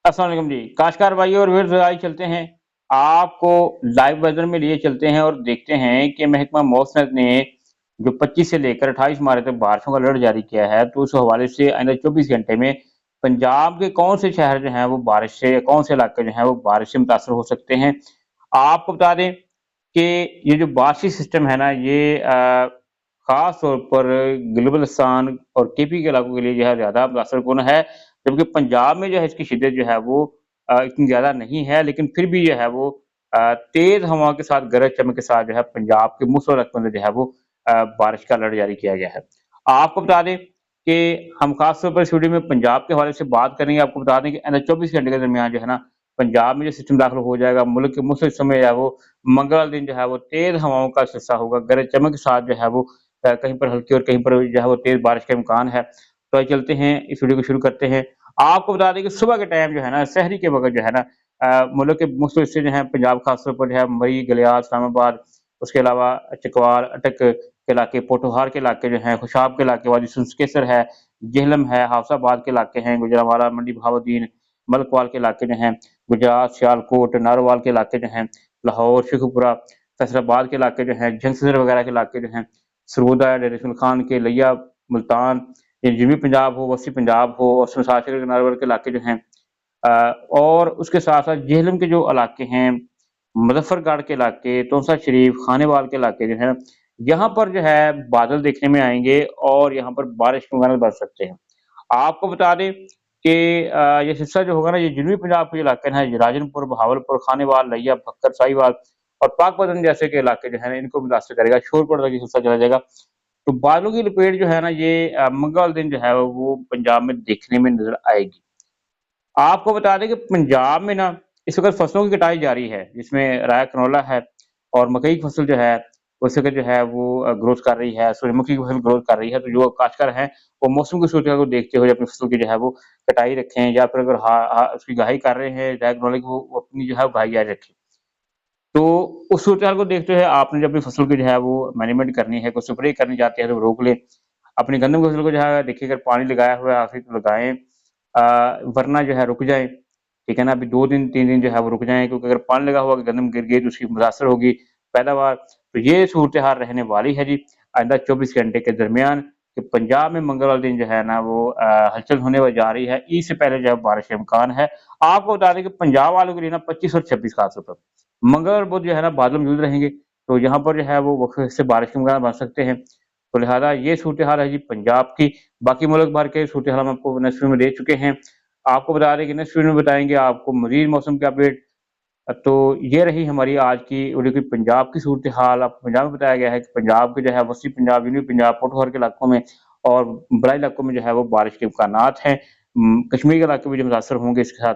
अस्सलाम वालेकुम जी। काश्तकार भाइयों और व्यूअर्स आइए चलते हैं, आपको लाइव वेदर में लिए चलते हैं और देखते हैं कि महकमा मौसम ने जो 25 से लेकर 28 मार्च तक बारिशों का अलर्ट जारी किया है, तो उस हवाले से आइंदा 24 घंटे में पंजाब के कौन से शहर जो हैं वो बारिश से कौन से इलाके जो हैं वो बारिश से मुतासर हो सकते हैं। आपको बता दें कि ये जो बारिशी सिस्टम है ना ये ख़ास तौर पर गिलगित-बल्तिस्तान और केपी के इलाकों के लिए जो है ज़्यादा मुतासरकुन है, जबकि पंजाब में जो है इसकी शिद्दत जो है वो इतनी ज़्यादा नहीं है, लेकिन फिर भी जो है वो तेज़ हवाओं के साथ गरज चमक के साथ जो है पंजाब के मुख्तलिफ इलाकों में जो है वो बारिश का अलर्ट जारी किया गया है। आपको बता दें कि हम ख़ास तौर पर इस वीडियो में पंजाब के हवाले से बात करेंगे, आपको बता दें कि 24 घंटे के दरमियान जो है ना, पंजाब में जो सिस्टम दाखिल हो जाएगा, मुल्क के मुख्तलिफ हिस्सों में जो है वो मंगलवार दिन जो है वो तेज़ हवाओं का सिलसिला होगा, गरज चमक के साथ जो है वो कहीं पर हल्की और कहीं पर जो है वो तेज़ बारिश का इम्कान है। तो आइए चलते हैं, इस वीडियो को शुरू करते हैं। आपको बता दें कि सुबह के टाइम जो है ना, सहरी के वक़्त जो है ना मुल्क के मुख्तलिफ हिस्से जो हैं, पंजाब खास तौर पर जो है मरी, गलियात, इस्लामाबाद, उसके अलावा चकवाल, अटक के इलाके, पोठोहार के इलाके जो हैं, खुशाब के इलाके, वादी केसर है, जेहलम है, हाफसाबाद के इलाके हैं, गुजरांवाला, मंडी बहाउद्दीन, मलकवाल के इलाके जो हैं, गुजरात, सियालकोट, नारोवाल के इलाके जो हैं, लाहौर, शेखुपुरा, फैसलाबाद के इलाके जो हैं, झंगसर वगैरह के इलाके जो हैं, सरगोदा, डेरा इस्माइल खान के लिया, मुल्तान, ये जनूबी पंजाब हो, वस्ती पंजाब हो और शमशाद के नारोवाल के इलाके जो हैं अ, और उसके साथ-साथ जेहलम के जो इलाके हैं, मुज़फ्फरगढ़ के इलाके, तौसा शरीफ, खानेवाल के इलाके जो हैं, यहाँ पर जो है बादल देखने में आएँगे और यहाँ पर बारिश के इम्कानात बढ़ सकते हैं। आपको बता दें कि ये सिलसिला जो होगा ना, ये जनूबी पंजाब के इलाके हैं, ये राजनपुर, बहावलपुर, खानेवाल, लिया, भक्कर, साहिवाल और पाकपतन जैसे के इलाके जो हैं ना, इनको मुतासिर करेगा, शोरगुल तक ये सिलसिला चला जाएगा। तो बादलों की लपेट जो है ना, ये मंगलवार दिन जो है वो पंजाब में देखने में नज़र आएगी। आपको बता दें कि पंजाब में ना इस वक़्त फसलों की कटाई जारी है, जिसमें राया कैनोला है और मकई की फसल जो है, उस वक़्त जो है वो ग्रोथ कर रही है, सूरजमुखी की फसल ग्रोथ कर रही है। तो जो काश्तकार हैं, वो मौसम की सूरत को देखते हुए अपनी फसल की जो है वो कटाई रखें या फिर अगर उसकी गहाई कर रहे हैं राया कैनोला की, वो अपनी जो है गहाई जारी रखें। तो उस सूरत-हाल को देखते हुए आपने जब अपनी फसल की जो है वो मैनेजमेंट करनी है, कोई स्प्रे करनी चाहते हैं तो रोक लें। अपनी गंदम की फसल को जो है देखिए अगर पानी लगाया हुआ है आखिरी तो लगाएँ वरना जो है रुक जाएँ, ठीक है ना? अभी 2 दिन 3 दिन जो है वो रुक जाएँ क्योंकि अगर पानी लगा हुआ गंदम गिर गई तो उसकी मुतासर होगी पैदावार। तो ये सूरत-हाल रहने वाली है जी, आइंदा 24 घंटे के दरमियान कि पंजाब में मंगलवार दिन जो है ना वो हलचल होने व जा रही है। ईद से पहले जो है बारिश का इम्कान है। आपको बता दें कि पंजाब वालों के लिए ना 25 और 26 खास तौर पर मंगल और बुध जो है ना बादल मौजूद रहेंगे, तो यहाँ पर जो है वो वक़्त से बारिश के इम्कान बन सकते हैं। तो लिहाज़ा ये सूरत-हाल है जी पंजाब की। बाकी मुल्क भर के सूरत-हाल हम आपको नेक्स्ट वीडियो में दे चुके हैं। आपको बता दें कि नेक्स्ट वीडियो में बताएँगे आपको मज़ीद मौसम की अपडेट। तो ये रही हमारी आज की वीडियो की पंजाब की सूरत-हाल। आपको पंजाब में बताया गया है कि पंजाब के जो है वस्ती पंजाब, जनूबी पंजाब, पोठोहार के इलाकों में और बड़ाई इलाकों में जो है वो बारिश के इम्कानात हैं। कश्मीर के इलाके भी जो मुतासर होंगे इसके साथ।